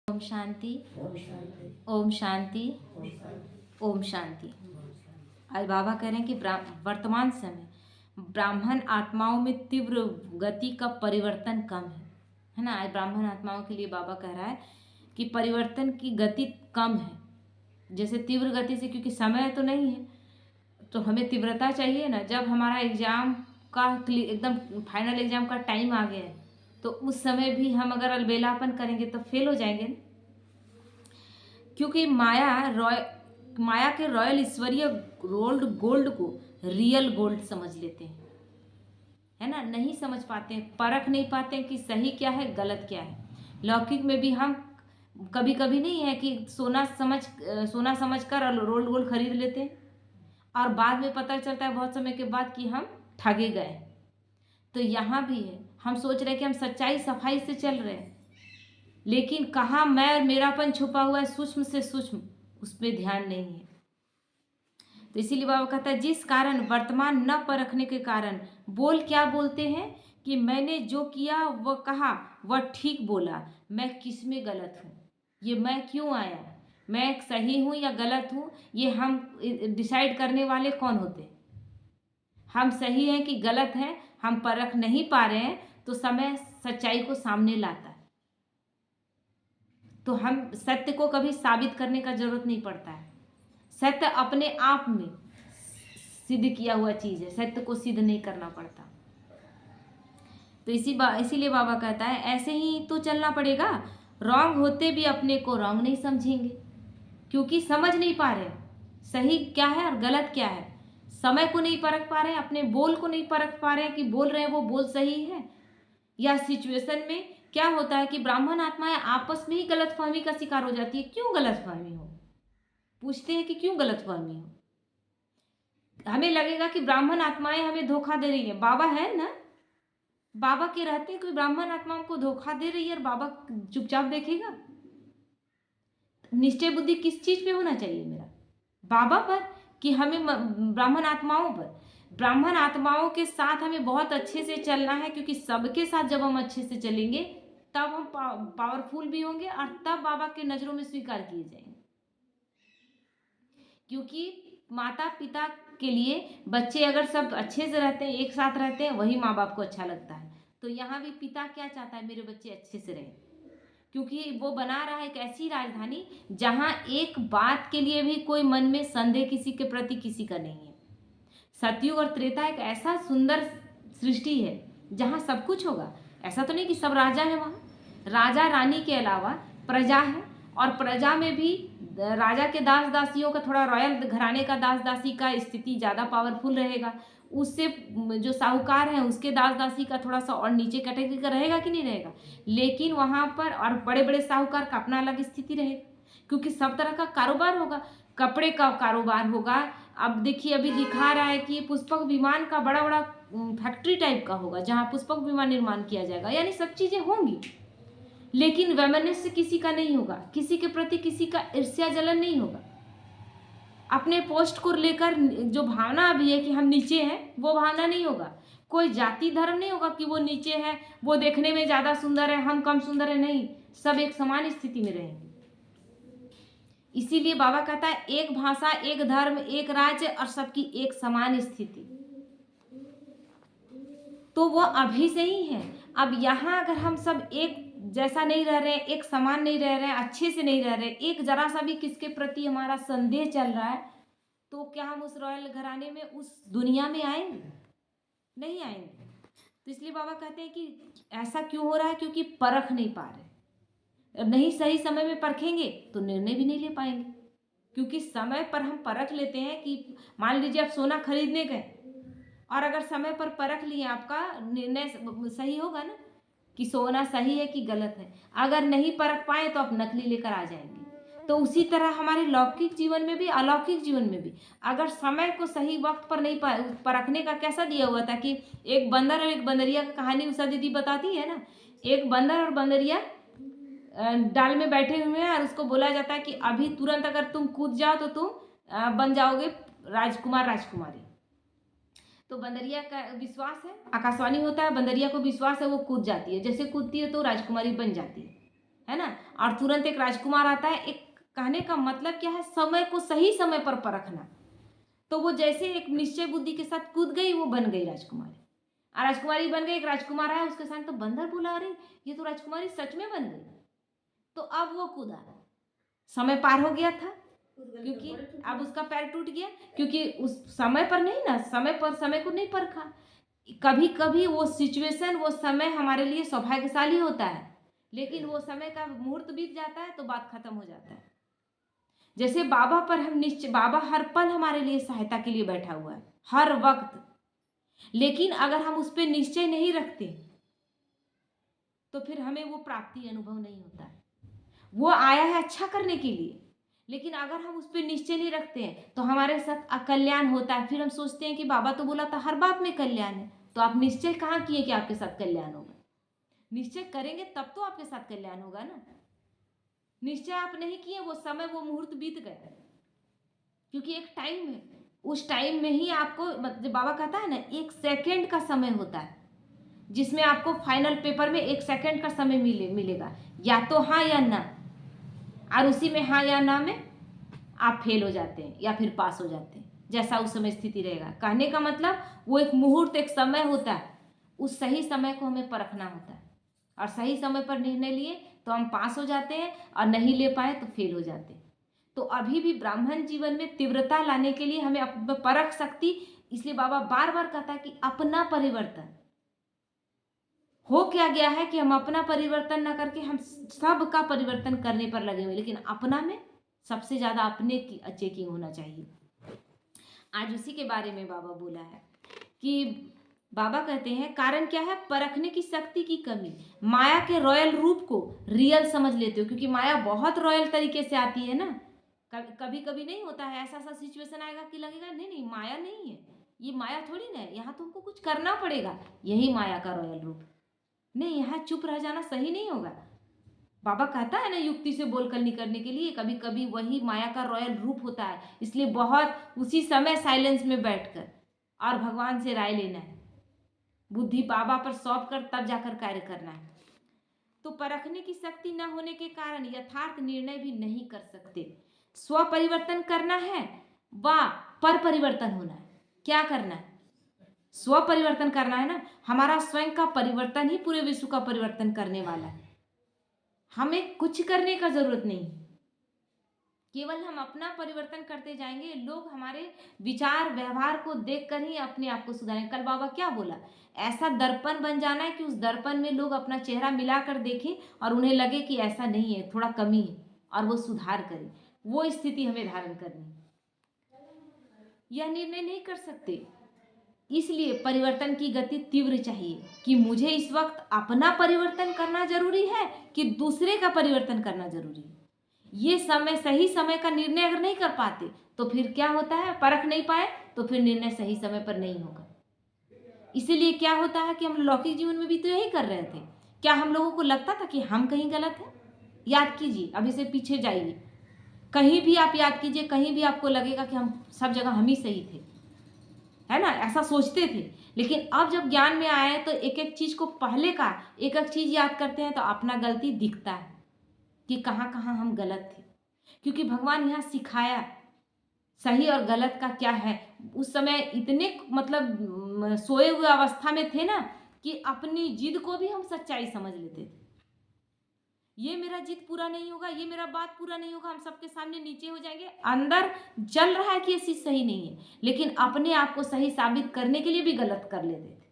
ओम शांति। ओम शांति। ओम शांति। ओम शांति। ओम शांति। आज बाबा कह रहे हैं कि वर्तमान समय ब्राह्मण आत्माओं में तीव्र गति का परिवर्तन कम है ना। आज ब्राह्मण आत्माओं के लिए बाबा कह रहा है कि परिवर्तन की गति कम है। जैसे तीव्र गति से, क्योंकि समय तो नहीं है तो हमें तीव्रता चाहिए ना। जब हमारा एग्ज़ाम का एकदम फाइनल एग्ज़ाम का टाइम आ गया है तो उस समय भी हम अगर अलबेलापन करेंगे तो फेल हो जाएंगे ना। क्योंकि माया के रॉयल ईश्वरीय गोल्ड को रियल गोल्ड समझ लेते हैं, है ना। नहीं समझ पाते हैं, परख नहीं पाते हैं कि सही क्या है गलत क्या है। लौकिक में भी हम कभी कभी नहीं है कि सोना समझ कर रोल्ड गोल्ड खरीद लेते हैं और बाद में पता चलता है बहुत समय के बाद कि हम ठगे गए। तो यहाँ भी है, हम सोच रहे हैं कि हम सच्चाई सफाई से चल रहे हैं, लेकिन कहाँ मैं और मेरापन छुपा हुआ है सूक्ष्म से सूक्ष्म, उस पर ध्यान नहीं है। तो इसीलिए बाबा कहता है जिस कारण वर्तमान न परखने के कारण बोल क्या बोलते हैं कि मैंने जो किया वह कहा वह ठीक बोला, मैं किस में गलत हूँ, ये मैं क्यों आया, मैं सही हूँ या गलत हूँ, ये हम डिसाइड करने वाले कौन होते हैं। हम सही हैं कि गलत हैं हम परख नहीं पा रहे हैं तो समय सच्चाई को सामने लाता है। तो हम सत्य को कभी साबित करने का जरूरत नहीं पड़ता है। सत्य अपने आप में सिद्ध किया हुआ चीज़ है, सत्य को सिद्ध नहीं करना पड़ता। तो इसीलिए बाबा कहता है ऐसे ही तो चलना पड़ेगा। रॉन्ग होते भी अपने को रॉन्ग नहीं समझेंगे, क्योंकि समझ नहीं पा रहे सही क्या है और गलत क्या है। समय को नहीं परख पा रहे हैं, अपने बोल को नहीं परख पा रहे हैं कि बोल रहे हैं वो बोल सही है या सिचुएशन में क्या होता है कि ब्राह्मण आत्माएं आपस में ही गलतफहमी का शिकार हो जाती है। क्यों गलतफहमी हो, पूछते हैं कि क्यों गलतफहमी हो। हमें लगेगा कि ब्राह्मण आत्माएं हमें धोखा दे रही है। बाबा है ना, बाबा के रहते कोई ब्राह्मण आत्माओं को धोखा दे रही है और बाबा चुपचाप देखेगा। निश्चय बुद्धि किस चीज पे होना चाहिए मेरा, बाबा पर कि हमें ब्राह्मण आत्माओं पर। ब्राह्मण आत्माओं के साथ हमें बहुत अच्छे से चलना है, क्योंकि सबके साथ जब हम अच्छे से चलेंगे तब हम पावरफुल भी होंगे और तब बाबा के नज़रों में स्वीकार किए जाएंगे। क्योंकि माता पिता के लिए बच्चे अगर सब अच्छे से रहते हैं, एक साथ रहते हैं, वही माँ बाप को अच्छा लगता है। तो यहाँ भी पिता क्या चाहता है, मेरे बच्चे अच्छे से रहें, क्योंकि वो बना रहा है एक ऐसी राजधानी जहाँ एक बात के लिए भी कोई मन में संदेह किसी के प्रति किसी का नहीं है। सतयुग और त्रेता एक ऐसा सुंदर सृष्टि है जहाँ सब कुछ होगा। ऐसा तो नहीं कि सब राजा है, वहाँ राजा रानी के अलावा प्रजा है, और प्रजा में भी राजा के दास दासियों का, थोड़ा रॉयल घराने का दास दासी का स्थिति ज़्यादा पावरफुल रहेगा। उससे जो साहूकार है उसके दास दासी का थोड़ा सा और नीचे कैटेगरी का रहेगा कि नहीं रहेगा। लेकिन वहाँ पर और बड़े बड़े साहूकार का अपना अलग स्थिति रहेगा, क्योंकि सब तरह का कारोबार होगा। कपड़े का कारोबार होगा। अब देखिए अभी दिखा रहा है कि पुष्पक विमान का बड़ा बड़ा फैक्ट्री टाइप का होगा जहाँ पुष्पक विमान निर्माण किया जाएगा, यानी सब चीज़ें होंगी। लेकिन वैमनस्य किसी का नहीं होगा, किसी के प्रति किसी का ईर्ष्या जलन नहीं होगा। अपने पोस्ट को लेकर जो भावना अभी है कि हम नीचे हैं, वो भावना नहीं होगा। कोई जाति धर्म नहीं होगा कि वो नीचे है, वो देखने में ज़्यादा सुंदर है, हम कम सुंदर है, नहीं, सब एक समान स्थिति में रहेंगे। इसीलिए बाबा कहता है एक भाषा, एक धर्म, एक राज्य और सबकी एक समान स्थिति। तो वो अभी से ही है। अब यहाँ अगर हम सब एक जैसा नहीं रह रहे, एक समान नहीं रह रहे, अच्छे से नहीं रह रहे, एक जरा सा भी किसके प्रति हमारा संदेह चल रहा है, तो क्या हम उस रॉयल घराने में, उस दुनिया में आएंगे? नहीं आएंगे। तो इसलिए बाबा कहते हैं कि ऐसा क्यों हो रहा है, क्योंकि परख नहीं पा रहे। नहीं सही समय में परखेंगे तो निर्णय भी नहीं ले पाएंगे, क्योंकि समय पर हम परख लेते हैं कि मान लीजिए आप सोना खरीदने गए और अगर समय पर परख लिए, आपका निर्णय सही होगा ना कि सोना सही है कि गलत है। अगर नहीं परख पाए तो आप नकली लेकर आ जाएंगे। तो उसी तरह हमारे लौकिक जीवन में भी, अलौकिक जीवन में भी, अगर समय को सही वक्त पर नहीं परखने का कैसा दिया हुआ था कि एक बंदर और एक बंदरिया की कहानी उषा दीदी बताती है ना। एक बंदर और बंदरिया डाल में बैठे हुए हैं और उसको बोला जाता है कि अभी तुरंत अगर तुम कूद जाओ तो तुम बन जाओगे राजकुमार राजकुमारी। तो बंदरिया का विश्वास है, आकाशवाणी होता है, बंदरिया को विश्वास है, वो कूद जाती है, जैसे कूदती है तो राजकुमारी बन जाती है। है ना। और तुरंत एक राजकुमार आता है। एक कहने का मतलब क्या है, समय को सही समय पर परखना। तो वो जैसे एक निश्चय बुद्धि के साथ कूद गई, वो बन गई राजकुमारी। और राजकुमारी बन गई, एक राजकुमार आया उसके साथ, तो बंदर बोला अरे ये तो राजकुमारी सच में बन गई। तो अब वो कूदा, समय पार हो गया था, क्योंकि अब उसका पैर टूट गया, क्योंकि उस समय पर नहीं ना, समय को नहीं परखा। कभी कभी वो सिचुएशन, वो समय हमारे लिए सौभाग्यशाली होता है, लेकिन वो समय का मुहूर्त बीत जाता है तो बात खत्म हो जाता है। जैसे बाबा पर हम निश्चय, बाबा हर पल हमारे लिए सहायता के लिए बैठा हुआ है, हर वक्त। लेकिन अगर हम उस पर निश्चय नहीं रखते तो फिर हमें वो प्राप्ति अनुभव नहीं होता है। वो आया है अच्छा करने के लिए, लेकिन अगर हम उस पर निश्चय नहीं रखते हैं तो हमारे साथ अकल्याण होता है। फिर हम सोचते हैं कि बाबा तो बोला था हर बात में कल्याण है, तो आप निश्चय कहाँ किए कि आपके साथ कल्याण होगा? निश्चय करेंगे तब तो आपके साथ कल्याण होगा ना। निश्चय आप नहीं किए, वो समय, वो मुहूर्त बीत गया, क्योंकि एक टाइम है, उस टाइम में ही आपको, मतलब बाबा कहता है ना, 1 सेकेंड का समय होता है जिसमें आपको फाइनल पेपर में 1 सेकेंड का समय मिलेगा, या तो हाँ या ना। और उसी में हाँ या ना में आप फेल हो जाते हैं या फिर पास हो जाते हैं, जैसा उस समय स्थिति रहेगा। कहने का मतलब वो एक मुहूर्त, एक समय होता है, उस सही समय को हमें परखना होता है। और सही समय पर निर्णय लिए तो हम पास हो जाते हैं, और नहीं ले पाए तो फेल हो जाते हैं। तो अभी भी ब्राह्मण जीवन में तीव्रता लाने के लिए हमें परख शक्ति, इसलिए बाबा बार बार कहता है कि अपना परिवर्तन हो। क्या गया है कि हम अपना परिवर्तन न करके हम सबका परिवर्तन करने पर लगे हुए, लेकिन अपना में सबसे ज्यादा अपने की चेकिंग होना चाहिए। आज उसी के बारे में बाबा बोला है कि बाबा कहते हैं कारण क्या है, परखने की शक्ति की कमी। माया के रॉयल रूप को रियल समझ लेते हो, क्योंकि माया बहुत रॉयल तरीके से आती है ना। कभी कभी नहीं होता है, ऐसा सिचुएशन आएगा कि लगेगा नहीं नहीं माया नहीं है, ये माया थोड़ी ना है, यहाँ तुमको कुछ करना पड़ेगा, यही माया का रॉयल रूप। नहीं, यहाँ चुप रह जाना सही नहीं होगा। बाबा कहता है ना, युक्ति से बोलकर निकलने के लिए, कभी कभी वही माया का रॉयल रूप होता है। इसलिए बहुत उसी समय साइलेंस में बैठकर और भगवान से राय लेना है, बुद्धि बाबा पर सौंप कर तब जाकर कार्य करना है। तो परखने की शक्ति न होने के कारण यथार्थ निर्णय भी नहीं कर सकते। स्व परिवर्तन करना है व पर परिवर्तन होना है। क्या करना है? स्व परिवर्तन करना है ना। हमारा स्वयं का परिवर्तन ही पूरे विश्व का परिवर्तन करने वाला है। हमें कुछ करने का जरूरत नहीं, केवल हम अपना परिवर्तन करते जाएंगे। लोग हमारे विचार व्यवहार को देखकर ही अपने आप को सुधारेंगे। कल बाबा क्या बोला, ऐसा दर्पण बन जाना है कि उस दर्पण में लोग अपना चेहरा मिलाकर देखें और उन्हें लगे कि ऐसा नहीं है, थोड़ा कमी है, और वो सुधार करें। वो स्थिति हमें धारण करनी है। यह निर्णय नहीं कर सकते, इसलिए परिवर्तन की गति तीव्र चाहिए कि मुझे इस वक्त अपना परिवर्तन करना जरूरी है कि दूसरे का परिवर्तन करना जरूरी है। ये समय, सही समय का निर्णय अगर नहीं कर पाते तो फिर क्या होता है, परख नहीं पाए तो फिर निर्णय सही समय पर नहीं होगा। इसीलिए क्या होता है कि हम लौकिक जीवन में भी तो यही कर रहे थे। क्या हम लोगों को लगता था कि हम कहीं गलत हैं? याद कीजिए, अभी से पीछे जाइए, कहीं भी आप याद कीजिए, कहीं भी आपको लगेगा कि हम सब जगह हम ही सही थे, है ना? ऐसा सोचते थे। लेकिन अब जब ज्ञान में आए तो एक एक चीज को, पहले का एक एक चीज याद करते हैं तो अपना गलती दिखता है कि कहाँ कहाँ हम गलत थे। क्योंकि भगवान यहाँ सिखाया सही और गलत का क्या है। उस समय इतने मतलब सोए हुए अवस्था में थे ना कि अपनी जिद को भी हम सच्चाई समझ लेते थे। ये मेरा जिद पूरा नहीं होगा, ये मेरा बात पूरा नहीं होगा, हम सबके सामने नीचे हो जाएंगे। अंदर चल रहा है कि ये चीज सही नहीं है, लेकिन अपने आप को सही साबित करने के लिए भी गलत कर लेते थे।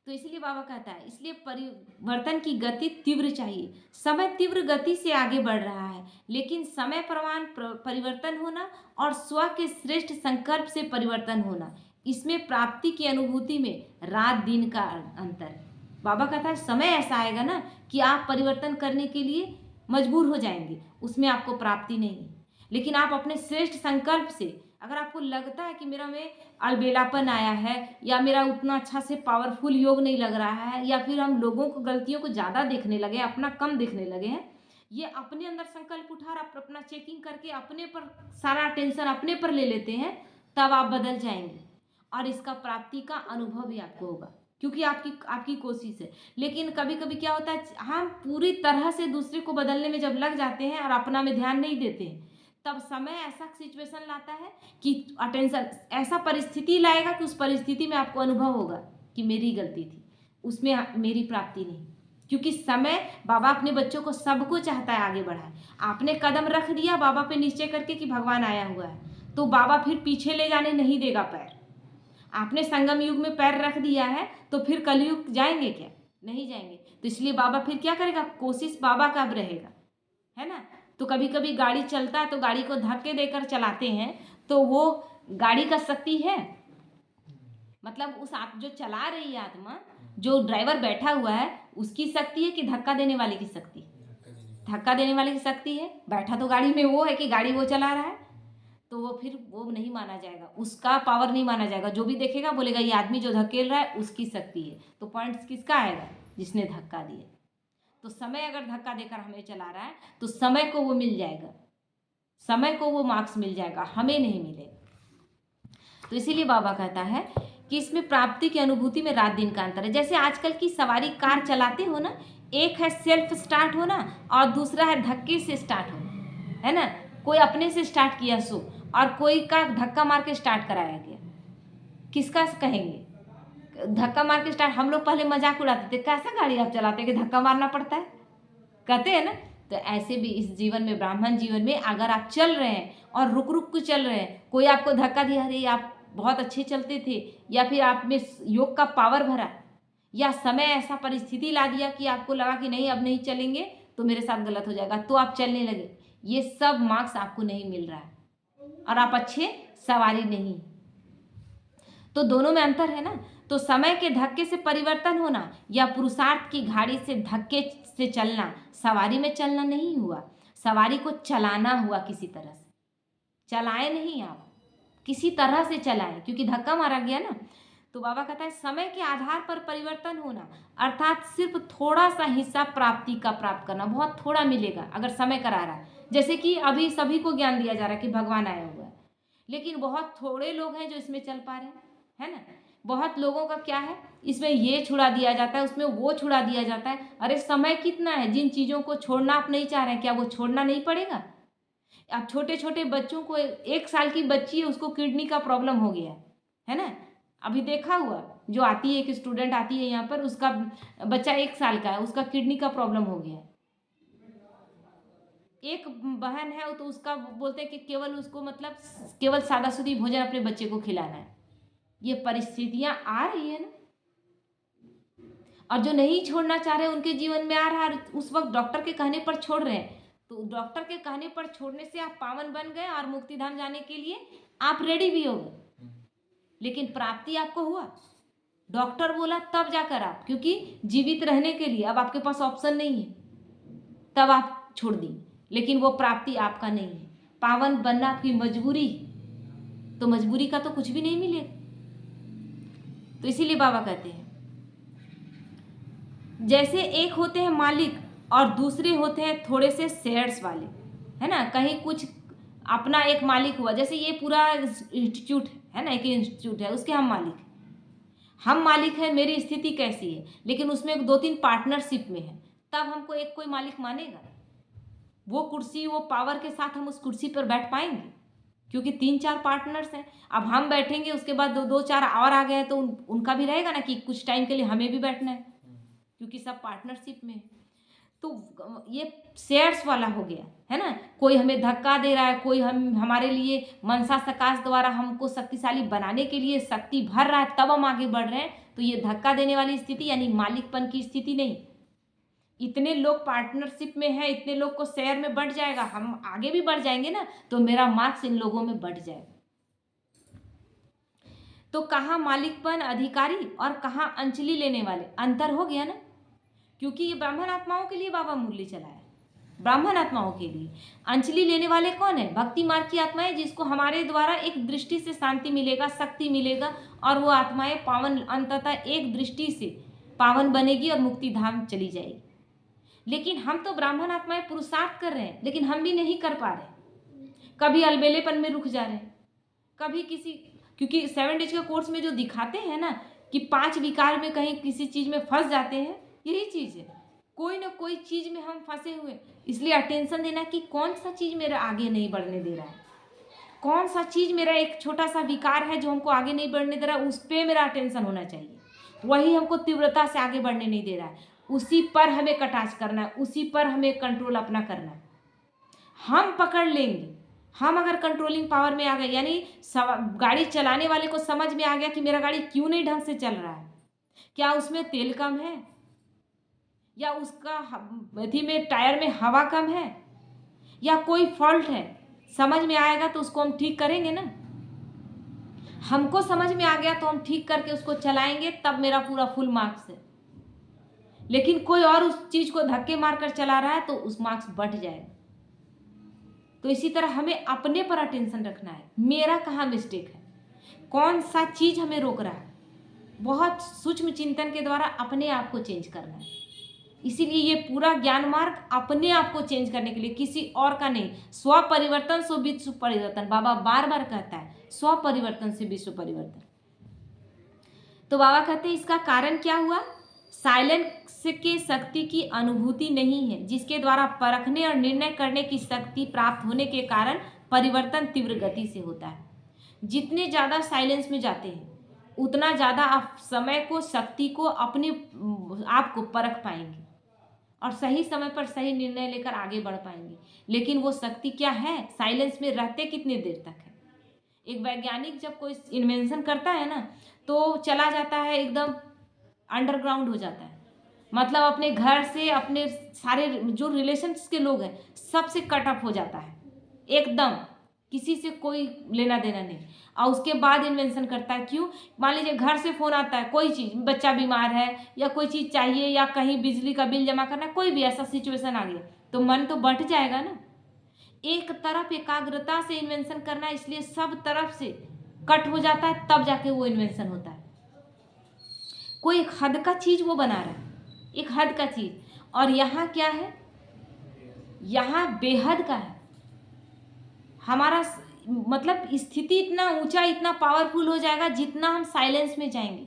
तो इसलिए बाबा कहता है, इसलिए परिवर्तन की गति तीव्र चाहिए। समय तीव्र गति से आगे बढ़ रहा है, लेकिन समय प्रमाण परिवर्तन होना और स्व के श्रेष्ठ संकल्प से परिवर्तन होना, इसमें प्राप्ति की अनुभूति में रात दिन का अंतर है। बाबा कहता है समय ऐसा आएगा ना कि आप परिवर्तन करने के लिए मजबूर हो जाएंगे, उसमें आपको प्राप्ति नहीं है। लेकिन आप अपने श्रेष्ठ संकल्प से, अगर आपको लगता है कि मेरा में अलबेलापन आया है, या मेरा उतना अच्छा से पावरफुल योग नहीं लग रहा है, या फिर हम लोगों को गलतियों को ज़्यादा देखने लगे, अपना कम देखने लगे हैं, ये अपने अंदर संकल्प उठा, आप अपना चेकिंग करके अपने पर सारा टेंशन अपने पर ले लेते हैं, तब आप बदल जाएंगे और इसका प्राप्ति का अनुभव भी आपको होगा। क्योंकि आपकी आपकी कोशिश है। लेकिन कभी कभी क्या होता है, हम पूरी तरह से दूसरे को बदलने में जब लग जाते हैं और अपना में ध्यान नहीं देते हैं, तब समय ऐसा सिचुएशन लाता है कि अटेंशन ऐसा परिस्थिति लाएगा कि उस परिस्थिति में आपको अनुभव होगा कि मेरी गलती थी, उसमें मेरी प्राप्ति नहीं। क्योंकि समय, बाबा अपने बच्चों को सबको चाहता है आगे बढ़ाए। आपने कदम रख दिया बाबा पे निश्चय करके कि भगवान आया हुआ है, तो बाबा फिर पीछे ले जाने नहीं देगा पैर। आपने संगम युग में पैर रख दिया है तो फिर कलयुग जाएंगे क्या? नहीं जाएंगे। तो इसलिए बाबा फिर क्या करेगा, कोशिश बाबा का अब रहेगा, है ना। तो कभी कभी गाड़ी चलता है तो गाड़ी को धक्के देकर चलाते हैं, तो वो गाड़ी का शक्ति है, मतलब उस आप जो चला रही है आत्मा, जो ड्राइवर बैठा हुआ है, उसकी शक्ति है कि धक्का देने वाले की शक्ति? धक्का देने वाले की शक्ति है। बैठा तो गाड़ी में वो है कि गाड़ी वो चला रहा है, तो वो फिर वो नहीं माना जाएगा, उसका पावर नहीं माना जाएगा। जो भी देखेगा बोलेगा ये आदमी जो धकेल रहा है उसकी शक्ति है। तो पॉइंट्स किसका आएगा? जिसने धक्का दिया। तो समय अगर धक्का देकर हमें चला रहा है तो समय को वो मिल जाएगा, समय को वो मार्क्स मिल जाएगा, हमें नहीं मिलेगा। तो इसीलिए बाबा कहता है कि इसमें प्राप्ति की अनुभूति में रात दिन का अंतर है। जैसे आजकल की सवारी कार चलाते हो ना, एक है सेल्फ स्टार्ट होना और दूसरा है धक्के से स्टार्ट होना, है ना। कोई अपने से स्टार्ट किया सो, और कोई का धक्का मार के स्टार्ट कराया गया। किसका कहेंगे? धक्का मार के स्टार्ट। हम लोग पहले मजाक उड़ाते थे, कैसा गाड़ी आप चलाते कि धक्का मारना पड़ता है, कहते हैं ना। तो ऐसे भी इस जीवन में, ब्राह्मण जीवन में, अगर आप चल रहे हैं और रुक रुक के चल रहे हैं, कोई आपको धक्का दिया, अरे आप बहुत अच्छे चलते थे, या फिर आप में योग का पावर भरा, या समय ऐसा परिस्थिति ला दिया कि आपको लगा कि नहीं अब नहीं चलेंगे तो मेरे साथ गलत हो जाएगा, तो आप चलने लगे, ये सब मार्क्स आपको नहीं मिल रहा है और आप अच्छे सवारी नहीं। तो दोनों में अंतर है ना। तो समय के धक्के से परिवर्तन होना या पुरुषार्थ की घाड़ी से धक्के से चलना, सवारी में चलना नहीं हुआ, सवारी को चलाना हुआ। किसी तरह से चलाए नहीं, आप किसी तरह से चलाएं, क्योंकि धक्का मारा गया ना। तो बाबा कहता है समय के आधार पर परिवर्तन होना, अर्थात सिर्फ थोड़ा सा हिस्सा प्राप्ति का प्राप्त करना, बहुत थोड़ा मिलेगा अगर समय करा रहा है। जैसे कि अभी सभी को ज्ञान दिया जा रहा है कि भगवान आया हुआ है, लेकिन बहुत थोड़े लोग हैं जो इसमें चल पा रहे हैं, है ना। बहुत लोगों का क्या है, इसमें ये छुड़ा दिया जाता है, उसमें वो छुड़ा दिया जाता है। अरे समय कितना है, जिन चीज़ों को छोड़ना आप नहीं चाह रहे हैं, क्या वो छोड़ना नहीं पड़ेगा? अब छोटे छोटे बच्चों को, 1 साल की बच्ची है, उसको किडनी का प्रॉब्लम हो गया है ना। अभी देखा हुआ, जो आती है, एक स्टूडेंट आती है यहाँ पर, उसका बच्चा 1 साल का है, उसका किडनी का प्रॉब्लम हो गया है। एक बहन है तो उसका बोलते हैं कि केवल उसको, मतलब केवल सादासुदी भोजन अपने बच्चे को खिलाना है। ये परिस्थितियां आ रही है ना, और जो नहीं छोड़ना चाह रहे उनके जीवन में आ रहा है। उस वक्त डॉक्टर के कहने पर छोड़ रहे हैं, तो डॉक्टर के कहने पर छोड़ने से आप पावन बन गए और मुक्ति धाम जाने के लिए आप रेडी भी हो गए, लेकिन प्राप्ति आपको हुआ? डॉक्टर बोला तब जाकर आप, क्योंकि जीवित रहने के लिए अब आपके पास ऑप्शन नहीं है, तब आप छोड़ दी, लेकिन वो प्राप्ति आपका नहीं है। पावन बनना आपकी मजबूरी, तो मजबूरी का तो कुछ भी नहीं मिलेगा। तो इसीलिए बाबा कहते हैं, जैसे एक होते हैं मालिक और दूसरे होते हैं थोड़े से शेयर्स वाले, है ना। कहीं कुछ अपना एक मालिक हुआ, जैसे ये पूरा इंस्टीट्यूट है ना, एक इंस्टीट्यूट है, उसके हम मालिक हैं। मेरी स्थिति कैसी है, लेकिन उसमें 2-3 पार्टनरशिप में है, तब हमको एक कोई मालिक मानेगा। वो कुर्सी, वो पावर के साथ हम उस कुर्सी पर बैठ पाएंगे, क्योंकि 3-4 पार्टनर्स हैं। अब हम बैठेंगे, उसके बाद 2-4 और आ गए हैं, तो उनका भी रहेगा ना कि कुछ टाइम के लिए हमें भी बैठना है, क्योंकि सब पार्टनरशिप में है। तो ये शेयर्स वाला हो गया, है ना। कोई हमें धक्का दे रहा है, कोई हमारे लिए मनसा सकाश द्वारा हमको शक्तिशाली बनाने के लिए शक्ति भर रहा है, तब हम आगे बढ़ रहे हैं। तो ये धक्का देने वाली स्थिति यानी मालिकपन की स्थिति नहीं। इतने लोग पार्टनरशिप में है, इतने लोग को शेयर में बढ़ जाएगा, हम आगे भी बढ़ जाएंगे ना, तो मेरा मार्क्स इन लोगों में बढ़ जाएगा। तो कहाँ मालिकपन अधिकारी और कहाँ अंचली लेने वाले, अंतर हो गया ना। क्योंकि ये ब्राह्मण आत्माओं के लिए बाबा मुरली चलाया, ब्राह्मण आत्माओं के लिए। अंचली लेने वाले कौन है? भक्ति मार्ग की आत्माएं, जिसको हमारे द्वारा एक दृष्टि से शांति मिलेगा, शक्ति मिलेगा, और वो आत्माएं पावन, अंततः एक दृष्टि से पावन बनेगी और मुक्ति धाम चली जाएगी। लेकिन हम तो ब्राह्मण आत्माएं पुरुषार्थ कर रहे हैं, लेकिन हम भी नहीं कर पा रहे। कभी अलबेलेपन में रुक जा रहे हैं, कभी किसी, क्योंकि 7 डेज के कोर्स में जो दिखाते हैं ना कि 5 विकार में कहीं किसी चीज़ में फंस जाते हैं, यही चीज़ है। कोई ना कोई चीज़ में हम फंसे हुए हैं। इसलिए अटेंशन देना कि कौन सा चीज़ मेरा आगे नहीं बढ़ने दे रहा है, कौन सा चीज़ मेरा एक छोटा सा विकार है जो हमको आगे नहीं बढ़ने दे रहा है, उस पर मेरा अटेंशन होना चाहिए। वही हमको तीव्रता से आगे बढ़ने नहीं दे रहा है, उसी पर हमें कटाक्ष करना है, उसी पर हमें कंट्रोल अपना करना है। हम पकड़ लेंगे, हम अगर कंट्रोलिंग पावर में आ गए, यानी गाड़ी चलाने वाले को समझ में आ गया कि मेरा गाड़ी क्यों नहीं ढंग से चल रहा है, क्या उसमें तेल कम है, या उसका अथी में टायर में हवा कम है, या कोई फॉल्ट है, समझ में आएगा तो उसको हम ठीक करेंगे ना। हमको समझ में आ गया तो हम ठीक करके उसको चलाएंगे, तब मेरा पूरा फुल मार्क्स है। लेकिन कोई और उस चीज़ को धक्के मारकर चला रहा है तो उस मार्क्स बढ़ जाएगा। तो इसी तरह हमें अपने पर अटेंशन रखना है, मेरा कहाँ मिस्टेक है, कौन सा चीज़ हमें रोक रहा है। बहुत सूक्ष्म चिंतन के द्वारा अपने आप को चेंज करना है। इसीलिए ये पूरा ज्ञान मार्ग अपने आप को चेंज करने के लिए, किसी और का नहीं। स्व परिवर्तन से विश्व परिवर्तन, बाबा बार बार कहता है, स्व परिवर्तन से विश्व परिवर्तन। तो बाबा कहते हैं इसका कारण क्या हुआ, साइलेंस के शक्ति की अनुभूति नहीं है, जिसके द्वारा परखने और निर्णय करने की शक्ति प्राप्त होने के कारण परिवर्तन तीव्र गति से होता है। जितने ज़्यादा साइलेंस में जाते हैं उतना ज़्यादा आप समय को, शक्ति को, अपने आप को परख पाएंगे और सही समय पर सही निर्णय लेकर आगे बढ़ पाएंगे। लेकिन वो शक्ति क्या है, साइलेंस में रहते कितने देर तक है। एक वैज्ञानिक जब कोई इन्वेंशन करता है ना, तो चला जाता है एकदम अंडरग्राउंड हो जाता है, मतलब अपने घर से, अपने सारे जो रिलेशंस के लोग हैं सबसे कट ऑफ हो जाता है, एकदम किसी से कोई लेना देना नहीं। और उसके बाद इन्वेंशन करता है। क्यों, मान लीजिए घर से फ़ोन आता है, कोई चीज़, बच्चा बीमार है या कोई चीज़ चाहिए या कहीं बिजली का बिल जमा करना है, कोई भी ऐसा सिचुएशन आ गया तो मन तो बट जाएगा ना। एक तरफ एकाग्रता से इन्वेंशन करना है, इसलिए सब तरफ से कट हो जाता है, तब जाके वो इन्वेंशन होता है। कोई एक हद का चीज़ वो बना रहा है, एक हद का चीज़। और यहाँ क्या है, यहाँ बेहद का है। हमारा मतलब स्थिति इतना ऊंचा, इतना पावरफुल हो जाएगा, जितना हम साइलेंस में जाएंगे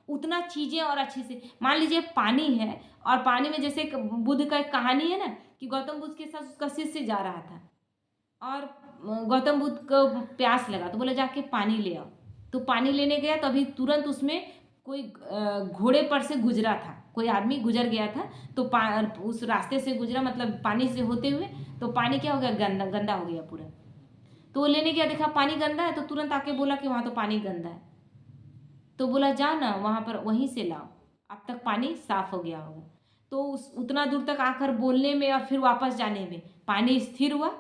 उतना चीज़ें और अच्छे से। मान लीजिए पानी है, और पानी में जैसे बुद्ध का एक कहानी है ना, कि गौतम बुद्ध के साथ उसका शिष्य जा रहा था और गौतम बुद्ध को प्यास लगा तो बोला जाके पानी ले आओ। तो पानी लेने गया तो अभी तुरंत उसमें कोई घोड़े पर से गुजरा था, कोई आदमी गुजर गया था। तो उस रास्ते से गुजरा, मतलब पानी से होते हुए, तो पानी क्या हो गया, गंदा गंदा हो गया पूरा। तो वो लेने गया, देखा पानी गंदा है, तो तुरंत आके बोला कि वहाँ तो पानी गंदा है। तो बोला जा ना वहाँ पर, वहीं से लाओ, अब तक पानी साफ हो गया होगा। तो उतना दूर तक आकर बोलने में और फिर वापस जाने में पानी स्थिर हुआ।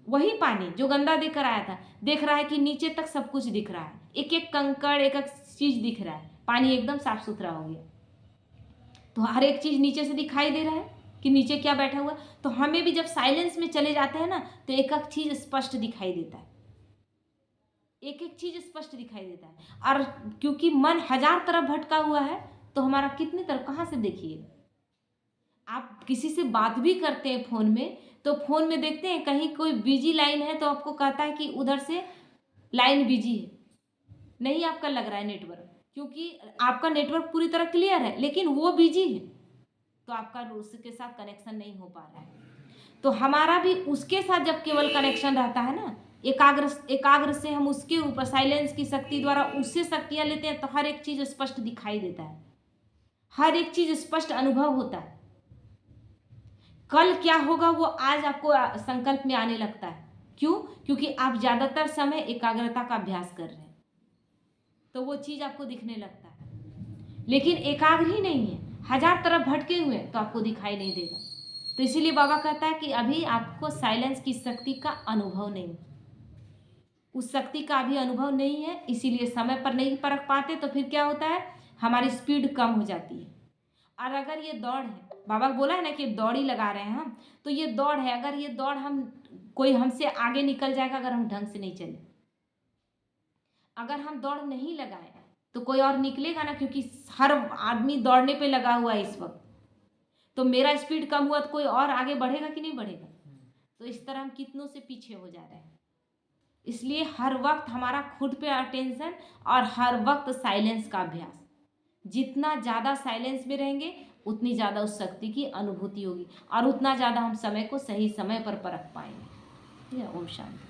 वही पानी जो गंदा दिख आया था, देख रहा है कि नीचे तक सब कुछ दिख रहा है, एक एक कंकड़, एक एक चीज़ दिख रहा है, पानी एकदम साफ सुथरा हो गया। तो हर एक चीज़ नीचे से दिखाई दे रहा है कि नीचे क्या बैठा हुआ। तो हमें भी जब साइलेंस में चले जाते हैं ना, तो एक एक चीज़ स्पष्ट दिखाई देता है, एक एक चीज़ स्पष्ट दिखाई देता है। और क्योंकि मन 1000 तरफ भटका हुआ है, तो हमारा कितनी तरफ कहाँ से देखिए। आप किसी से बात भी करते हैं फ़ोन में, तो फ़ोन में देखते हैं कहीं कोई बिजी लाइन है, तो आपको कहता है कि उधर से लाइन बिजी है, नहीं आपका लग रहा है नेटवर्क, क्योंकि आपका नेटवर्क पूरी तरह क्लियर है, लेकिन वो बिजी है, तो आपका उसके साथ कनेक्शन नहीं हो पा रहा है। तो हमारा भी उसके साथ जब केवल कनेक्शन रहता है ना, एकाग्र से हम उसके ऊपर साइलेंस की शक्ति द्वारा उससे शक्तियाँ लेते हैं, तो हर एक चीज़ स्पष्ट दिखाई देता है, हर एक चीज़ स्पष्ट अनुभव होता है। कल क्या होगा वो आज आपको संकल्प में आने लगता है। क्यों, क्योंकि आप ज़्यादातर समय एकाग्रता का अभ्यास कर रहे हैं, तो वो चीज़ आपको दिखने लगता है। लेकिन एकाग्र ही नहीं है, 1000 तरफ भटके हुए हैं, तो आपको दिखाई नहीं देगा। तो इसीलिए बाबा कहता है कि अभी आपको साइलेंस की शक्ति का अनुभव नहीं, उस शक्ति का अभी अनुभव नहीं है, इसीलिए समय पर नहीं परख पाते। तो फिर क्या होता है, हमारी स्पीड कम हो जाती है। और अगर ये दौड़ है, बाबा बोला है ना कि दौड़ ही लगा रहे हैं हम, तो ये दौड़ है, अगर ये दौड़ हम, कोई हमसे आगे निकल जाएगा अगर हम ढंग से नहीं चले। अगर हम दौड़ नहीं लगाए तो कोई और निकलेगा ना, क्योंकि हर आदमी दौड़ने पे लगा हुआ है इस वक्त। तो मेरा स्पीड कम हुआ तो कोई और आगे बढ़ेगा कि नहीं बढ़ेगा। तो इस तरह हम कितनों से पीछे हो जा रहे हैं। इसलिए हर वक्त हमारा खुद पे अटेंशन और हर वक्त साइलेंस का अभ्यास। जितना ज़्यादा साइलेंस में रहेंगे उतनी ज़्यादा उस शक्ति की अनुभूति होगी और उतना ज़्यादा हम समय को सही समय पर परख पाएंगे। ठीक है। ओम शांति।